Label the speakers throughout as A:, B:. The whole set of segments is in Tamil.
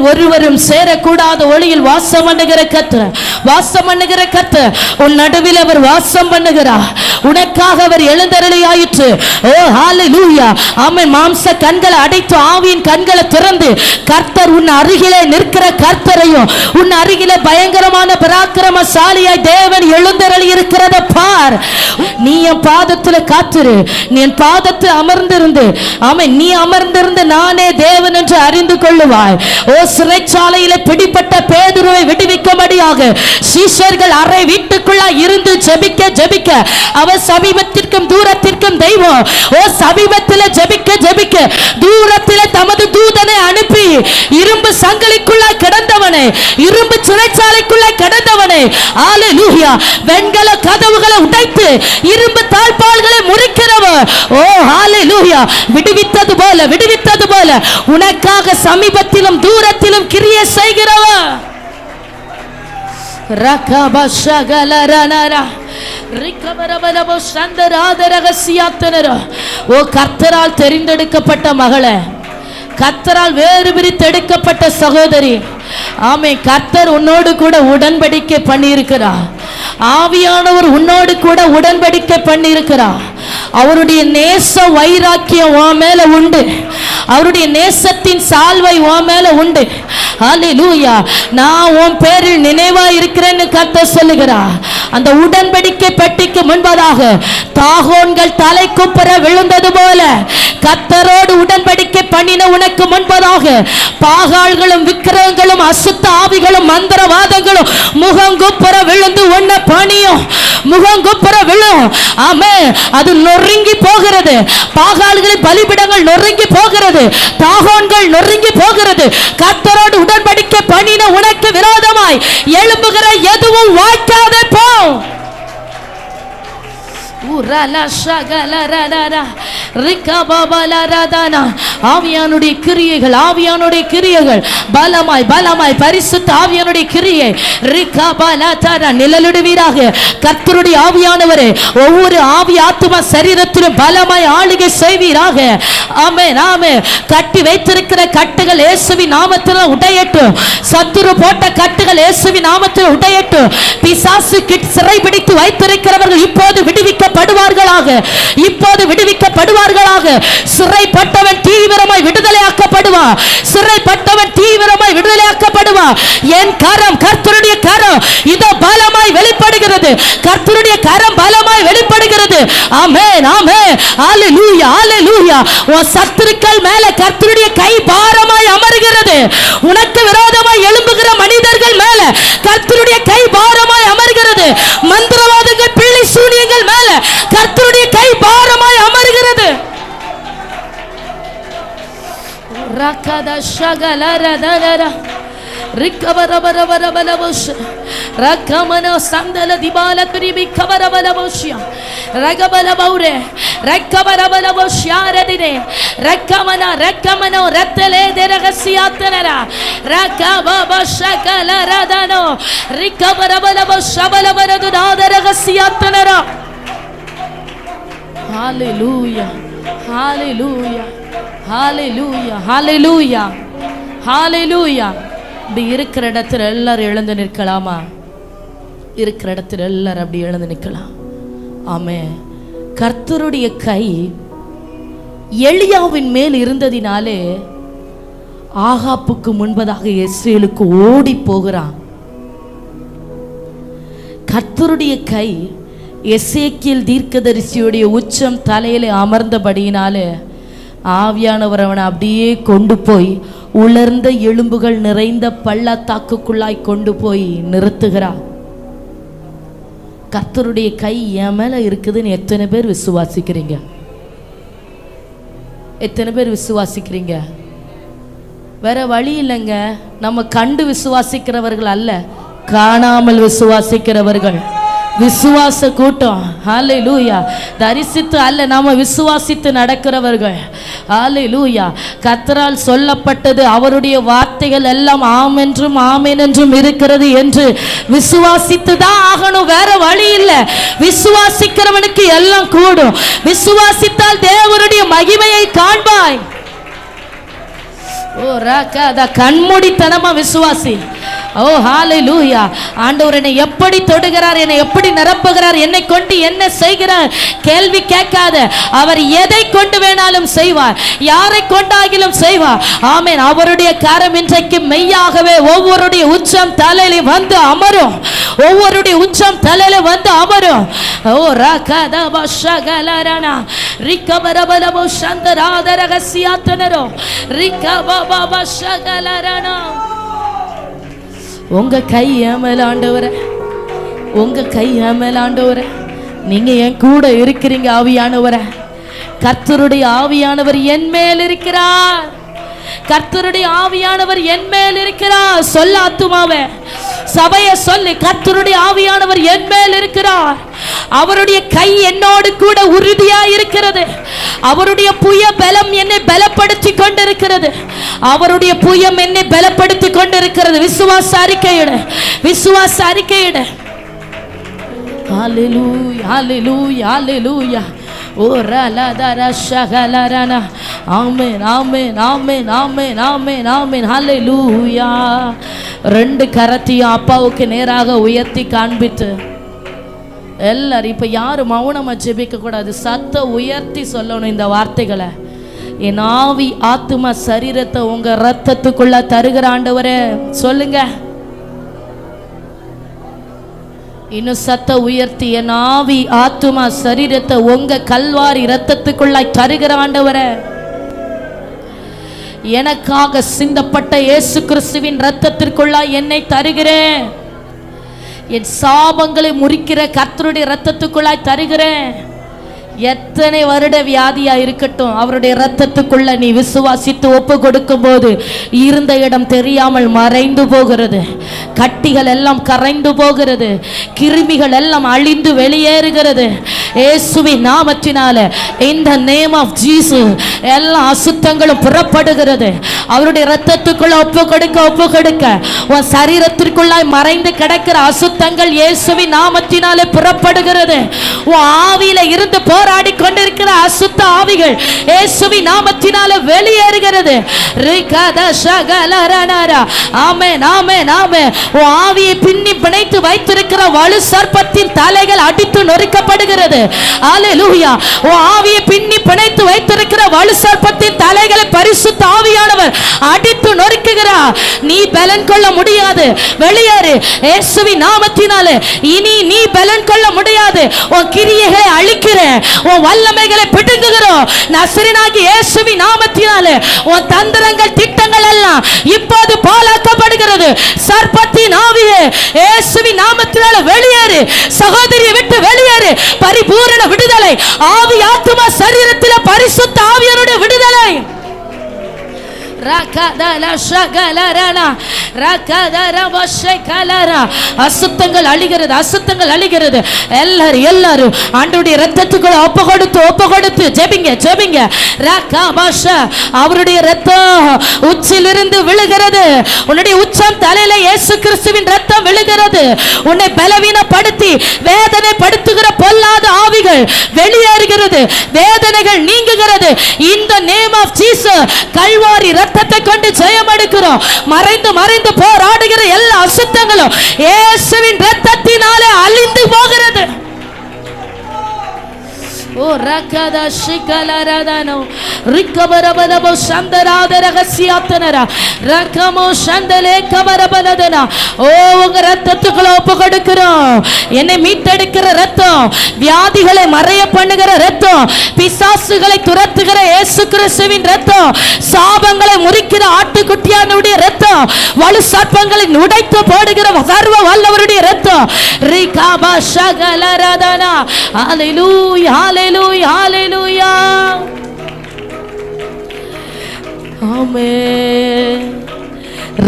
A: ஒருவரும் சேரக்கூடாத ஒளியில் வாசம் பண்ணுகிற கர்த்தர், வாசம் பண்ணுகிற கர்த்தர் உன் நடுவில் அவர் வாசம் பண்ணுகிறார். உனக்காக அவர் எழுந்தருளியாயிற்று. ஓ ஹalleluya, ஆமென். மாம்ச கண்களை அடைத்து ஆவியின் கண்களை திறந்து கர்த்தர் உன் அருகிலே நிற்கிற கர்த்தரையும் உன் அருகிலே பயங்கரமான பராக்கிரமசாலியாய் தேவன் எழுந்தருளி இருக்கிறத பார். நீ என் பாதத்துல காத்திரு, நீ என் பாதத்தில் அமர்ந்திருந்து, ஆமென், நீ அமர்ந்திருந்து நானே தேவன் என்று அறிந்து கொள்ளுவாய். ஓ சிறைச்சாலையில பிடிப்பட்ட பேதுருவை விடுவிக்கும்படியாக சீஷர்கள் அறை வீட்டுக்குள்ள இருந்து ஜெபிக்க ஜெபிக்க அவர் சமீபத்திற்கும் தூரத்திற்கும் தெய்வம். ஓ சமீபத்தில் ஜெபிக்க ஜெபிக்க தூரத்தில் தமது தூதனை அனுப்பி இரும்பு சங்கிலிக்குள்ள கிடந்தவனே, இரும்பு சிறைச்சாலைக்குள்ள கிடந்தவனே, ஹalleluya, வெண்கல கதவுகளை உடைத்து இரும்பு தாழ்பால்களை முறிக்கிறவர். ஓ ஹalleluya, விடுவித்தது போல விடுவித்தது போல உனக்காக சமீபத்திலும் தூரத்திலும் கிரியை செய்கிறவர். ரகபஷகலரனரா ரிகபரபலபோ சந்தராதரகசியாத்தனரா. ஓ கர்த்தரால் தெரிந்தெடுக்கப்பட்ட மகளே, கர்த்தரால் வேறு பிரித்தெடுக்கப்பட்ட சகோதரி, ஆமென், கர்த்தர் உன்னோடு கூட உடன்படிக்கை பண்ணியிருக்கிறார். ஆவியானவர் உன்னோடு கூட உடன்படிக்கை பண்ணியிருக்கிறார். அவருடைய நேச வைராக்கியம் உன் மேல உண்டு, அவருடைய நேசத்தின் சால்வை உன் மேல உண்டு. ஹalleluya, நான் உன் பேரில் நினைவா இருக்கிறேன்னு கர்த்தர் சொல்லுகிறார். அந்த உடன்படிக்கை பெட்டிக்கு முன்பதாக தாகோன்கள் தலை குப்புற விழுந்தது போல கர்த்தரோடு உடன்படிக்கை பண்ணின உனக்கு முன்பதாக பாகால்களும் விக்கிரகங்களும் அசுத்த ஆவிகளும் மந்திரவாதங்களும் முகங்குப்புற விழுந்து உன்னை பணியும், முகங்குப்புற விழும். ஆமென், அது நொறுங்கி போகிறது. பாகால்களின் பலிபிடங்கள் நொறுங்கி போகிறது, தாகோன்கள் நொறுங்கி போகிறது. கர்த்தரோடு உடன்படிக்கை பண்ணின உனக்கு விரோதமாய் எழும்புகிற எதுவும் வாய்க்காதே போ. ஆவியானுடைய கிரியைகள், ஆவியானுடைய கிரியைகள் பலமாய் பலமாய் பரிசுத்த ஆவியானுடைய கிரியை நிழலிடுவீராக. கர்த்தருடைய ஆவியானவரே ஒவ்வொரு ஆவி ஆத்துமா சரீரத்திலும் பலமாய் ஆளுகை செய்வீராக. ஆமென், ஆமென். கட்டி வைத்திருக்கிற கட்டுகள் இயேசுவின் நாமத்தில் உடையட்டும். சத்துரு போட்ட கட்டுகள் இயேசுவின் நாமத்தில் உடையட்டும். பிசாசு சிறைபிடித்து வைத்திருக்கிறவர்கள் இப்போது விடுவிக்கப்படுவார்களாக, இப்போது விடுவிக்கப்படுவார்களாக. சிறைப்பட்டவன் தீவிரமாய் விடுதலையாக்கப்படுவான், சிறைப்பட்டவன் தீவிரமாய் விடுதலையாக்கப்படுவான். என் கரம், கர்த்தருடைய கரம் இதோ பலமாய் வெளிப்படுகிறது, கர்த்தருடைய கரம் பலமாய் வெளிப்படுகிறது. ஆமென், ஆமென், ஹalleluya, ஹalleluya. உன் சத்துருக்கள் மேல கர்த்தருடைய கை பாரமாய் அமர்கிறது. உனக்கு விரோதமாய் எழும்புகிற மனிதர்கள் மேல கர்த்தருடைய கை பாரமாய் அமர்கிறது. மந்திரவாதங்கள் பிள்ளை சூனியங்கள் மேல கர்த்தருடைய கை பாரமாய் அமர்கிறது. ரகத ஷகலரதர ரிகவரவரவரவலவஷ ரகமன சந்தல திபால திரிபி கவரவலவஷியா ரகபலபௌரே ரகவரவலவஷியாரதினே ரகமன ரகமனோ ரத்தலே தெரகசியாத்தனரா ரகபபஷகலரதனோ ரிகவரவலவஷபலவரது நாதரகசியாத்தனரா. ஹalleluya, ஹalleluya, ஹalleluya, ஹalleluya, ஹalleluya. இப்படி இருக்கிற இடத்துல எல்லாரும் எழுந்து நிற்கலாமா? இருக்கிற இடத்துல எல்லாரும் அப்படி எழுந்து நிற்கலாம். ஆமென். கர்த்தருடைய கை எலியாவின் மேல் இருந்ததினாலே ஆகாப்புக்கு முன்பதாக இஸ்ரவேலுக்கு ஓடி போகிறான். கர்த்தருடைய கை எசேக்கியேல் தீர்க்கதரிசியுடைய உச்சம் தலையிலே அமர்ந்தபடியினாலே ஆவியானவர் அவனை அப்படியே கொண்டு போய் உலர்ந்த எலும்புகள் நிறைந்த பள்ளத்தாக்குக்குள்ளாய் கொண்டு போய் நிறுத்துகிறார். கர்த்தருடைய கை என் மேல இருக்குதுன்னு எத்தனை பேர் விசுவாசிக்கிறீங்க? எத்தனை பேர் விசுவாசிக்கிறீங்க? வேற வழி இல்லைங்க. நம்ம கண்டு விசுவாசிக்கிறவர்கள் அல்ல, காணாமல் விசுவாசிக்கிறவர்கள். விசுவாச கூட்டம். ஹalleluya. தரிசித்து அல்ல, நாம விசுவாசித்து நடக்கிறவர்கள். ஹalleluya. கர்த்தரால் சொல்லப்பட்டது அவருடைய வார்த்தைகள் எல்லாம் ஆம் என்றும் ஆமென் என்றும் இருக்கிறது என்று விசுவாசித்து தான் ஆகணும், வேற வழி இல்லை. விசுவாசிக்கிறவனுக்கு எல்லாம் கூடும். விசுவாசித்தால் தேவனுடைய மகிமையை காண்பாய். ஓ ராகாதா, கண்மூடித்தனமா விசுவாசி. ஓ ஹalleluya. ஆண்டவர் என்னை எப்படி தொடுகிறார், என்னை எப்படி நிரப்புகிறார், என்னை கொண்டு என்ன செய்கிறார் கேள்வி கேட்காத. அவர் எதை கொண்டு வேணாலும் செய்வார், யாரை கொண்டாகிலும் செய்வார். ஆமென். அவருடைய கரம் இன்றைக்கு மெய்யாகவே ஒவ்வொருடைய உச்சம் தலையில வந்து அமரும், ஒவ்வொருடைய உச்சம் தலையில வந்து அமரும். ஓ ராகாதா பஷகலரனா ரிகபரபலபோ சந்தராதரகசியாத்தனரோ ரிகபபா பஷகலரனா. உங்க கை மேல ஆண்டவரே, உங்க கை மேல ஆண்டவரே, நீங்க என் கூட இருக்கிறீங்க ஆவியானவரே. கர்த்தருடைய ஆவியானவர் என் மேல் இருக்கிறார், கர்த்தருடைய ஆவியானவர் என் மேல் இருக்கிறார். சொல்ல ஆத்துமாவே, சபையை சொல்லி, கர்த்தருடைய ஆவியானவர் என் மேல் இருக்கிறார். அவருடைய கை என்னோடு கூட உறுதியா இருக்கிறது. அவருடைய புய பலம் என்னை பலப்படுத்தி கொண்டிருக்கிறது. அவருடைய புயம் என்னை பலப்படுத்தி கொண்டிருக்கிறது. விசுவாச அறிக்கையிடு, விசுவாச அறிக்கையிடு. ஹalleluya ஹalleluya ஹalleluya. ஓ ரலதர ஷகலரனா. ஆமென் ஆமென் ஆமென் ஆமென் ஆமென் ஆமென். ஹalleluya. ரெண்டு கரத்தையும் அப்பாவுக்கு நேராக உயர்த்தி காண்பித்து எல்லாரும் இப்ப யாரும் மௌனமா ஜெபிக்க கூடாது, சத்த உயர்த்தி சொல்லணும் இந்த வார்த்தைகளை. என் ஆவி ஆத்துமா சரீரத்தை உங்க ரத்தத்துக்குள்ள தருகிற ஆண்டவரே சொல்லுங்க. இன்னும் சத்த உயர்த்தி, என் ஆவி ஆத்துமா சரீரத்தை உங்க கல்வாரி ரத்தத்துக்குள்ளாய் தருகிற ஆண்டவரே. எனக்காக சிந்தப்பட்ட இயேசு கிறிஸ்துவின் ரத்தத்திற்குள்ளாய் என்னை தருகிறேன். என் சாபங்களை முறிக்கிற கர்த்தருடைய ரத்தத்துக்குள்ளாய் தருகிறேன். எத்தனை வருட வியாதியா இருக்கட்டும், அவருடைய ரத்தத்துக்குள்ள நீ விசுவாசித்து ஒப்பு கொடுக்கும் போது இருந்த இடம் தெரியாமல் மறைந்து போகிறது, கட்டிகள் எல்லாம் கரைந்து போகிறது, கிருமிகள் எல்லாம் அழிந்து வெளியேறுகிறது. இயேசுவின் நாமத்தினால, இந்த நேம் ஆஃப் ஜீசஸ், எல்லா அசுத்தங்களும் புறப்படுகிறது. அவருடைய ரத்தத்துக்குள்ள ஒப்பு கொடுக்க உன் சரீரத்திற்குள்ளாய் மறைந்து கிடக்கிற அசுத்தங்கள் இயேசுவின் நாமத்தினாலே புறப்படுகிறது. உன் ஆவியில இருந்து போராடி கொண்டிருக்கிற அசுத்த ஆவிகள் இயேசுவின் நாமத்தினாலே வெளியேறுகிறது. ஆமென் ஆமென் ஆமென். உன் ஆவியை பின்னி பிணைத்து வைத்திருக்கிற வலு சர்ப்பத்தின் தலைகள் அடித்து நொறுக்கப்படுகிறது. ஹalleluya. உன் ஆவியை பின்னி பிணைத்து வைத்திருக்கிற வலு சர்ப்பத்தின் தலைகளை பரிசுத்த ஆவியானவர் அடித்து நொறுக்குகிறார். நீ பலன் கொள்ள முடியாது, வெளியேறு இயேசுவின் நாமத்தினாலே. இனி நீ பலன் கொள்ள முடியாது. உன் கிரியைகளை அழிக்கிறேன், உன் வல்லமைகளை பிடுங்குகிறோம் நசரேயனாகிய இயேசுவின் நாமத்தினாலே. உன் தந்திரங்கள் திட்டங்கள் எல்லாம் இப்போது பாழாக்கப்படுகிறது. சர்ப்பத்தின் ஆவியே இயேசுவின் நாமத்தினாலே வெளியேறு. சகோதரியை விட்டு வெளியேறு. பரிபூரண விடுதலை, ஆவி ஆத்துமா சரீரத்திலே பரிசுத்த ஆவியானுடைய விடுதலை. அசுத்தங்கள் அழிகிறது, அசுத்தங்கள் அழிகிறது. எல்லாரும் ஆண்டவருடைய இரத்தத்துக்குள்ள ஒப்பு கொடுத்து ஜெபிங்க ஜெபிங்க. அவருடைய இரத்தம் உச்சிலிருந்து விழுகிறது. உன்னுடைய உச்சம் தலையில இயேசு கிறிஸ்துவின் இரத்தம் விழுகிறது. உன்னை பலவீனப்படுத்தி வேதனைப்படுத்துகிற பொல்லாத ஆவிகள் வெளியேறுகிறது, வேதனைகள் நீங்குகிறது. இந்த நேம் ஆஃப் ஜீசஸ், கல்வாரி ரத்தத்தை கொண்டு ஜெயம் எடுக்கிறோம். மறைந்து மறைந்து போராடுகிற எல்லா அசுத்தங்களும் இயேசுவின் ரத்தத்தினாலே அழிந்து போகிறது. ஓ ரகத ஷிகலரதனோ ரிகபரபலபோ சந்தராதரகசியாத்தனரா ரகமோ சந்தலே கபரபலதனா. ஓ உங்க ரத்தத்துக்குள்ள ஒப்பு கொடுக்கிறோம். என்னை மீட்டெடுக்கிற ரத்தம், வியாதிகளை மறைய பண்ணுகிற ரத்தம், பிசாசுகளை துரத்துகிற இயேசு கிறிஸ்துவின் ரத்தம், சாபங்களை முறிக்கிற ஆட்டுக்குட்டியானுடைய ரத்தம், வலு சர்ப்பங்களை உடைத்து போடுகிற சர்வ வல்லவருடைய ரத்தம். ரிகபா ஷகலரதனா. ஹalleluya ஹalleluya ஹalleluya. ஆமென்.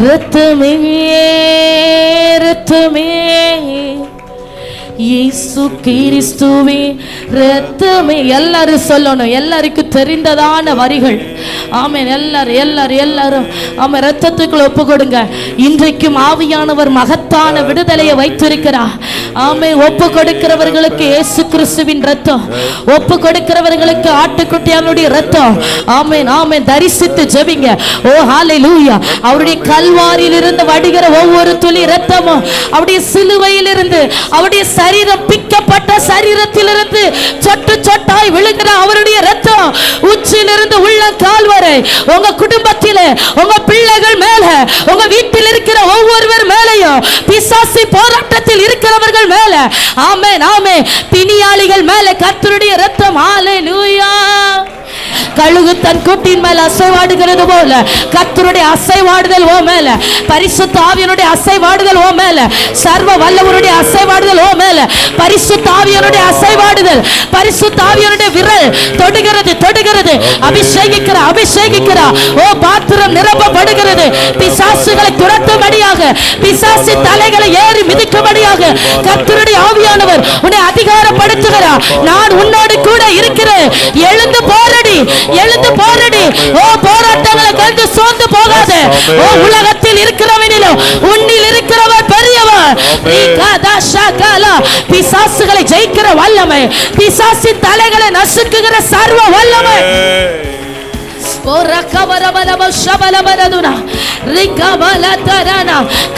A: ரத்தமே ரத்தமே இயேசு கிறிஸ்துவே ரத்தமே. எல்லாரும் சொல்லணும், எல்லாருக்கும் தெரிந்ததான வரிகள். ஆமென். எல்லாரும் ஆமென். இரத்தத்துக்குள் ஒப்பு கொடுங்க. இன்றைக்கும் ஆவியானவர் மகத்தான விடுதலையை வைத்திருக்கிறார். ஆமென். ஒப்பு கொடுக்கிறவர்களுக்கு இயேசு கிறிஸ்துவின் இரத்தம், ஒப்பு கொடுக்கிறவர்களுக்கு ஆட்டுக்குட்டியானுடைய இரத்தம். ஆமென் ஆமென். தரிசித்து ஜெபிங்க. ஓ ஹalleluya. அவருடைய கல்வாரியில் இருந்து வடிகிற ஒவ்வொரு துளி இரத்தமும் அவருடைய சிலுவையில் இருந்து அவருடைய சரீரம் பிக்கப்பட்ட சரீரத்திலிருந்து சொட்டு சொட்டாய் விழுகிற அவருடைய இரத்தம் உச்சியிலிருந்து உள்ள கால் வரை உங்க குடும்பத்திலே, உங்க பிள்ளைகள் மேல, உங்க வீட்டில் இருக்கிற ஒவ்வொருவர் மேலையும், பிசாசு போராட்டத்தில் இருக்கிறவர்கள் மேல, ஆமென் ஆமென், பிணியாளிகள் மேல கர்த்தருடைய இரத்தம். ஹalleluya. கழுகு தன் கூட்டின் மேல் அசைவாடுகிறது போல கர்த்தருடைய அசைவாடுதல் ஓ மேல, பரிசுத்த ஆவியானுடைய அசைவாடுதல் ஓ மேல, சர்வ வல்லவருடைய அசைவாடுதல் ஓ மேல, பரிசுத்த ஆவியானுடைய அசைவாடுதல், பரிசுத்த ஆவியானுடைய விரல் தொடுகிறது, அபிஷேகிக்கிறா. ஓ பாத்திரம் நிரப்பப்படுகிறது. பிசாசுகளை துரத்தும்படியாக, பிசாசு தலைகளை ஏறி மிதிக்கும்படியாக கர்த்தருடைய ஆவியானவர் உன்னை அதிகாரப்படுத்துகிறார். நான் உன்னோடு கூட இருக்கிறேன். எழுந்து போராடி. ஓ போராட்டங்களை கண்டு சோர்ந்து போகாதே. ஓ உலகத்தில் இருக்கிறவனிலும் உன்னில் இருக்கிறவர் பெரியவர். பிசாசுகளை ஜெயிக்கிற வல்லமை, பிசாசின் தலைகளை நசுக்குகிற சர்வ வல்லமை.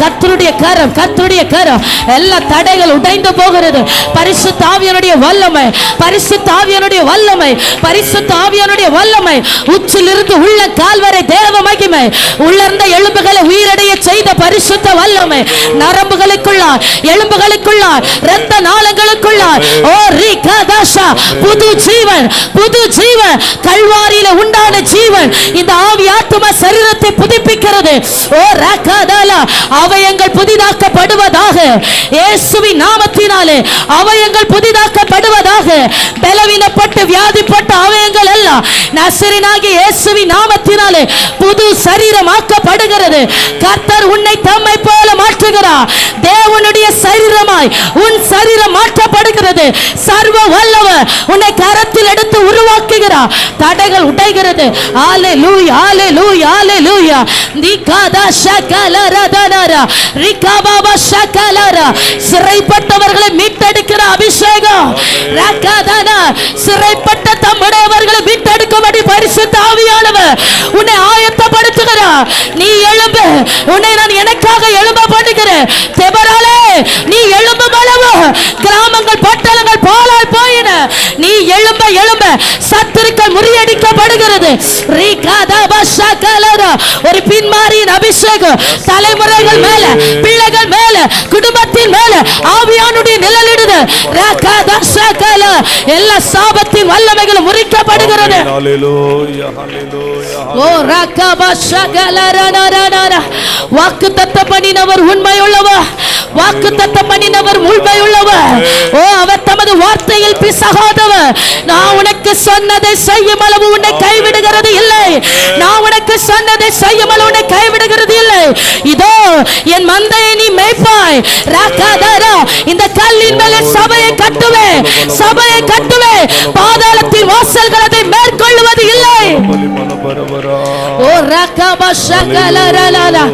A: கர்த்தருடைய கரம் எல்லா தடைகள் உடைந்து போகிறது. பரிசுத்த ஆவியானுடைய வல்லமை, பரிசுத்த ஆவியானுடைய வல்லமை, பரிசுத்த ஆவியானுடைய வல்லமை. உச்சிலிருந்து உள்ள கால்வரை தேவ மகிமை, உள்ளர்ந்த எலும்புகளை உயிரடைய செய்த பரிசுத்த வல்லமை. நரம்புகளுக்குள்ளார், எலும்புகளுக்குள்ளார், இரத்த நாளங்களுக்குள்ளார் ஓ ரிகதாஷா புது ஜீவன், புது ஜீவன். கல்வாரியில உண்டான ஜீவன் இந்த ஆவி ஆத்தும சரீரத்தை புதுப்பிக்கிறது. ஓ ரகதலா அவயங்கள் புதிதாக்கப்படுவதாக, இயேசுவின் நாமத்தினாலே அவயங்கள் புதிதாக்கப்படுவதாக. பலவீனப்பட்டு வியாதிப்பட்ட அவயங்கள் எல்லாம் நசரேயனாகிய இயேசுவின் நாமத்தினாலே புது சரீரமாக்கப்படுகிறது. கர்த்தர் உன்னை தம்மை போல மாற்றுகிறார். தேவனுடைய சரீரமாய் உன் சரீரம் மாற்றப்படுகிறது. சர்வ வல்லவர் உன்னை கரத்தில் எடுத்து உருவாக்குகிறார். தடைகள் உடைகிறது. ஹalleluya hallelujah hallelujah. நிகாதா ஷகலரதனரா ரிகாபாபா ஷகலரா. சிறைப்பட்டவர்களை மீட்டெடுக்கிற அபிஷேகம். ரகதனா சிறைப்பட்ட தம்முடையவர்களை மீட்டெடுக்கும்படி பரிசுத்த ஆவியானவர் உன்னை ஆயத்தப்படுத்துகிறார். நீ எழும்பு. உன்னை நான் எனக்காக எழும்ப பண்ணுகிறேன். தெபராலே நீ எழும்பு அளவு கிராமங்கள் பட்டணங்கள் பாழாய் போயின. நீ எழும்ப சத்துருக்கள் முறியடிக்கப்படுகிறது. ஒரு பின்மாரியின் அபிஷேகம் தலைமுறைகள் மேல, பிள்ளைகள் மேல, குடும்பத்தின் மேல ஆவியானுடைய நிழலிடுது. எல்லா சாபத்தின் வல்லமைகளும் முறிக்கப்படுகிறது. வாக்குத்தத்தம் பண்ணினவர் உண்மையுள்ளவர், வாக்குத்தத்தம் பண்ணினவர் உண்மையுள்ளவர். ஓ அவர் தமது வார்த்தையில் பிசகாதவர். நான் உனக்கு சொன்னதை செய்யும் அளவு உன்னை கைவிடுகிறது இல்லை. நான் உனக்கு சொன்னதை செய்யும் அளவு உன்னை கைவிடுகிறது இல்லை. இதோ என் மந்தையை நீ மேய்ப்பாய். ராகாதாரா இந்த கல்லின் மேலே சபையை கட்டுவேன், சபையை கட்டுவேன். பாதாளத்தின் வாசல்கள் அதை மேற்கொள்வது இல்லை. ஓ ரகபா ஷகலரலா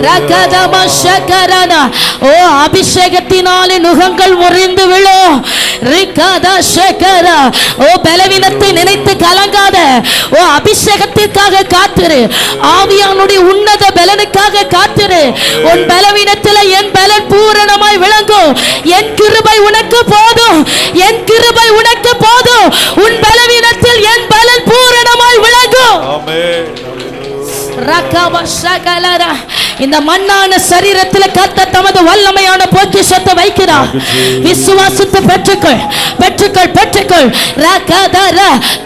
A: ரகதமா ஷகரனா. ஓ அபிஷேகத்தினாலே நுகங்கள் முறிந்து விழும். ரிகதா ஷகரா. ஓ பலவீனத்தை நினைத்து கலங்காத. ஓ அபிஷேகத்திற்காக காத்திரு. ஆவியானுடைய உன்னத பலனுக்காக காத்திரு. உன் பலவீனத்தில் என் பலன் பூரணமாய் விளங்கும். என் கிருபை உனக்கு போதும், என் கிருபை உனக்கு போதும். உன் பலவீனத்தில் என் பலன் பூரணமாய் விளங்கும். ஆமென். இந்த மண்ணான சரீரத்தில் கர்த்தர் தமது வல்லமையான பொக்கிஷத்தை வைக்கிறார். விசுவாசத்தை பெற்றுக்கொள், பெற்றுக்கொள், பெற்றுக்கொள்.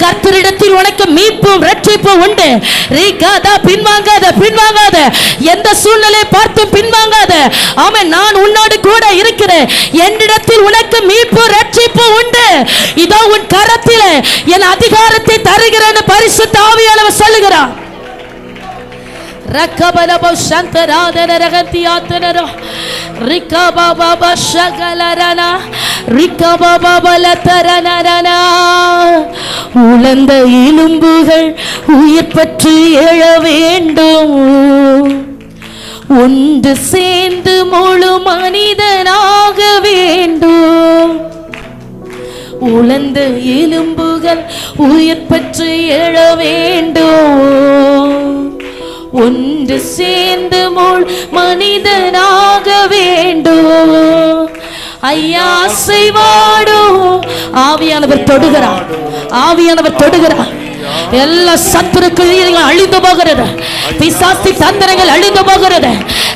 A: கர்த்தரிடத்தில் உனக்கு மீட்பும் ரட்சிப்பும் உண்டு. பின்வாங்காத, பின்வாங்காத. எந்த சூழ்நிலை பார்த்தும் பின்வாங்காத. ஆமென். நான் உன்னோடு கூட இருக்கிறேன். என்னிடத்தில் உனக்கு மீட்பு ரட்சிப்பு உண்டு. இதோ உன் கரத்திலே என் அதிகாரத்தை தருகிறேன் பரிசுத்த ஆவியானவர் சொல்லுகிறார். ரக்கபலபோ சந்தராதனரகத்தியாத்தனரோ ரிக்கபாபா ஷகலரனா ரிக்கபாபலதரனரனா. உலர்ந்த எலும்புகள் உயிர் பற்றி எழ வேண்டும், ஒன்று சேர்ந்து முழு மனிதனாக வேண்டும். உலர்ந்த எலும்புகள் உயிர் பற்றி எழ வேண்டும், ஒன்று சேர்ந்து முழு மனிதனாக வேண்டும். ஐயா செய்வாடும். ஆவியானவர் தொடுகிறார், ஆவியானவர் தொடுகிறார். எல்லா சத்துருக்கள் அழிந்து போகிறது, பிசாசி தந்திரங்கள் அழிந்து போகிறது.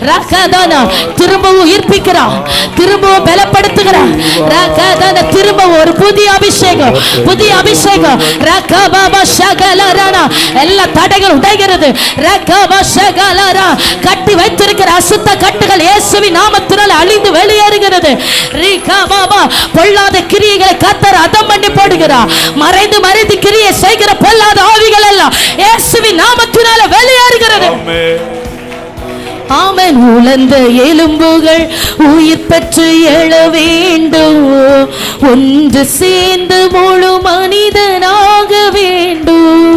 A: ரகதானா திரும்பவும் உயிர்ப்பிக்கிறார், திரும்பவும் பலப்படுத்துகிறார். ரகதானா திரும்பவும் ஒரு புதிய அபிஷேகம், புதிய அபிஷேகம். ரகபாபா ஷகலரனா எல்லா தடைகள் உடைகிறது. ரகபா ஷகலரா கட்டி வைத்திருக்கிற அசுத்த கட்டுகள் இயேசுவின் நாமத்தினால் அழிந்து வெளியேறுகிறது. ரிகபாபா பொல்லாத கிரியைகளை கர்த்தர் அதம் பண்ணி போடுகிறார். மறைந்து மறைந்து கிரியை செய்கிற பொல்லாத ஆவிகள் எல்லாம் இயேசுவின் நாமத்தினால வெளியேறுகிறது. ஆமென். உலர்ந்த எலும்புகள் உயிர் பெற்று எழ வேண்டும், ஒன்று சேர்ந்து முழு மனிதனாக வேண்டும்.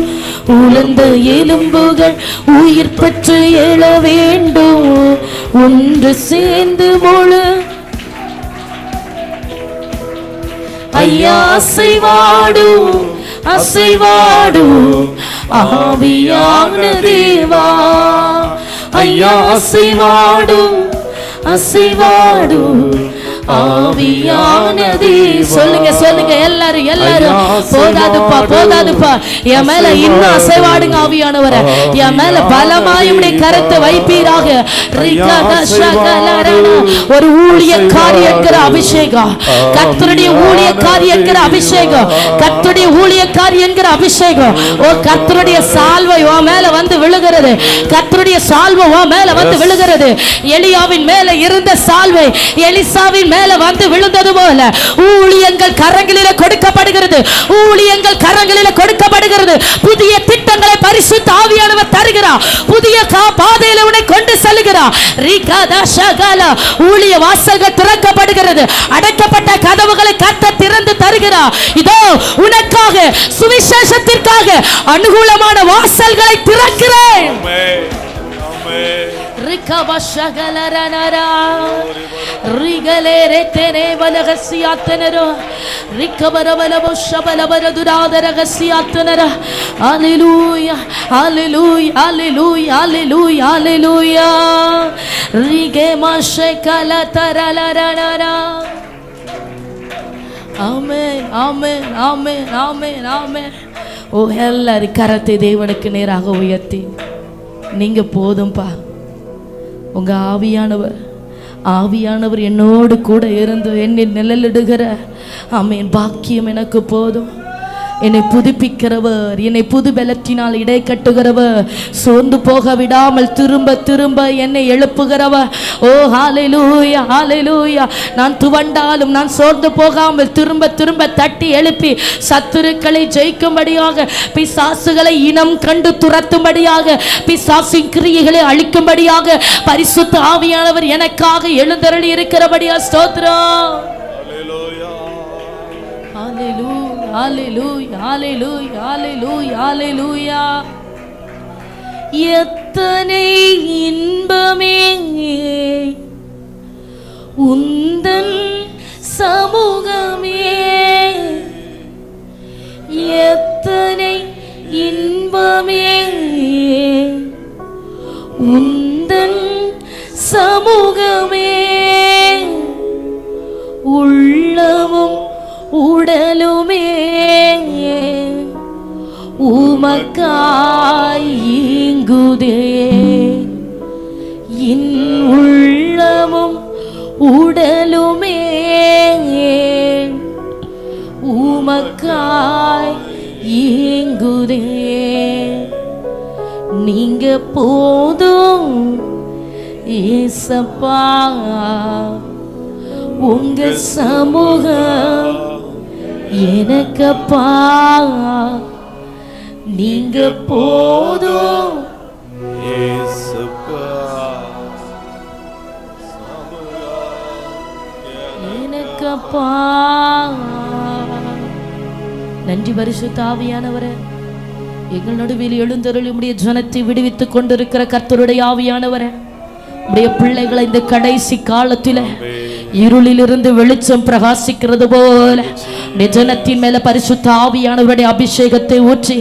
A: உலர்ந்த எலும்புகள் உயிர் பெற்று எழ வேண்டும், ஒன்று சேர்ந்து முழு. ஐயா அசைவாடு, அசைவாடு ஆவியான தேவா. ஐயா அசைவாடு, அசைவாடு ஆவியானதே. சொல்லுங்க சொல்லுங்க எல்லாரும் எல்லாரும். போதாதுப்பா போதாதுப்பா, என் மேல இன்னும் அசைவாடுங்க ஆவியானவரே. என் மேல பலமாய் உம்முடைய கரத்தை வைப்பீராக. ஒரு ஊழியக்காரி என்கிற அபிஷேகம், கர்த்தருடைய ஊழியக்காரி என்கிற அபிஷேகம், கர்த்தருடைய ஊழியக்காரி என்கிற அபிஷேகம். ஓ கர்த்தருடைய சால்வை உன் மேல வந்து விழுகிறது, கர்த்தருடைய சால்வை உன் மேல வந்து விழுகிறது. எலியாவின் மேல இருந்த சால்வை எலிசாவின் மேல வந்து விழுந்தது போல ஊழியங்கள் கரங்களிலே கொடுக்கப்படுகிறது, ஊழியங்கள் கரங்களிலே கொடுக்கப்படுகிறது. புதிய திட்டங்களை பரிசுத்த ஆவியானவர் தருகிறார், புதிய பாதையில உன்னை கொண்டு செல்கிறார். ஊழிய வாசல்கள் திறக்கப்படுகிறது, அடைக்கப்பட்ட கதவுகளை கர்த்தர் திறந்து தருகிறார். இதோ உனக்காக சுவிசேஷத்திற்காக அனுகூலமான வாசல்களை திறக்கிறேன். ஓ எல்லாரும் கரத்தை தேவனுக்கு நேராக உயர்த்தி, நீங்க போதும்பா, உங்க ஆவியானவர் ஆவியானவர் என்னோடு கூட இருந்து என்னை நிழலிடுகிற ஆமென் பாக்கியம் எனக்கு போதும். என்னை புதுப்பிக்கிறவர், என்னை புது பலத்தினால் இடை கட்டுகிறவர், சோர்ந்து போக விடாமல் திரும்ப திரும்ப என்னை எழுப்புகிறவர். ஓ ஹalleluya ஹalleluya. நான் துவண்டாலும் நான் சோர்ந்து போகாமல் திரும்ப திரும்ப தட்டி எழுப்பி சத்துருக்களை ஜெயிக்கும்படியாக, பிசாசுகளை இனம் கண்டு துரத்தும்படியாக, பிசாசின் கிரியைகளை அழிக்கும்படியாக பரிசுத்த ஆவியானவர் எனக்காக எழுந்தருளி இருக்கிறபடியா ஸ்தோத்திரம். ஹalleluya ஹalleluya ஹalleluya ஹalleluya ஹalleluya. எத்தனை இன்பமே உந்தன் சமூகமே, எத்தனை இன்பமே உந்தன் சமூகமே, உள்ளமும் உடலுமே உமக்காய் இங்குதே. என் உள்ளமும் உடலுமே உமக்காய் இங்குதே. நீங்க போதும் ஏசப்பா, உங்க சமூகம் எனக்கப்பா. நீங்க போதும் எனக்கப்பா. நன்றி பரிசுத்த ஆவியானவரே, எங்கள் நடுவில் எழுந்தருளி உம்முடைய ஜனத்தை விடுவித்துக் கொண்டிருக்கிற கர்த்தருடைய ஆவியானவரே, உம்முடைய பிள்ளைகளை இந்த கடைசி காலத்தில் இருளிலிருந்து வெளிச்சம் பிரகாசிக்கிறது போல ஜனத்தின் மேல பரிசுத்த ஆவியானவருடைய அபிஷேகத்தை ஊற்றி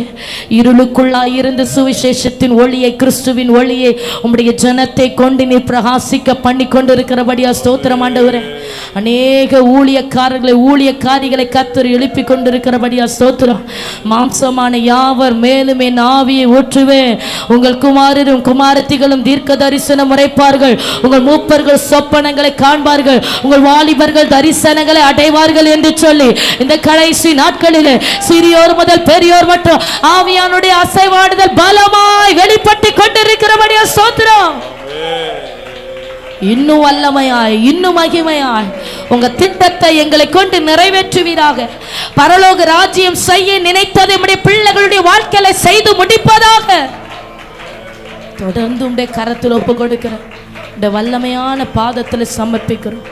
A: இருளுக்குள்ளாய் இருந்து சுவிசேஷத்தின் ஒளியை, கிறிஸ்துவின் ஒளியை உம்முடைய ஜனத்தை கொண்டு நீ பிரகாசிக்க பண்ணி கொண்டிருக்கிறபடியா ஸ்தோத்திரம் ஆண்டவரே. அநேக ஊழியக்காரிகளை கர்த்தர் எழுப்பி கொண்டிருக்கிறபடியா ஸ்தோத்திரம். மாம்சமான யாவர் மேலும் என் ஆவியை ஊற்றுவேன். உங்கள் குமாரரும் குமாரத்திகளும் தீர்க்க தரிசனம் உரைப்பார்கள். உங்கள் மூப்பர்கள் சொப்பனங்களை காண்பார்கள். உங்கள் வாலிபர்கள் தரிசனங்களை அடைவார்கள் என்று சொல்லி இந்த கடைசி நாட்களிலே சிறியோர் முதல் பெரியோர் மற்றும் ஆவியானுடைய அசைவாடுதல் பலமாய் வெளிப்பட்டு கொண்டிருக்கிறபடியா ஸ்தோத்திரம். இன்னும் வல்லமையாய், இன்னும் மகிமையாய் உங்க திட்டத்தை எங்களை கொண்டு நிறைவேற்றுவீராக. பரலோக ராஜ்யம் செய்ய நினைத்ததை நம்முடைய பிள்ளைகளுடைய வாழ்க்கையில செய்து முடிப்பதாக தொடர்ந்து உடைய கரத்தில் ஒப்பு கொடுக்கிறேன். இந்த வல்லமையான பாதத்தில் சமர்ப்பிக்கிறோம்.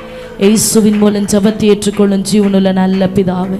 A: இயேசுவின் மூலம் ஜெபத்தை ஏற்றுக்கொள்ளும் ஜீவனுள்ள நல்ல பிதாவே.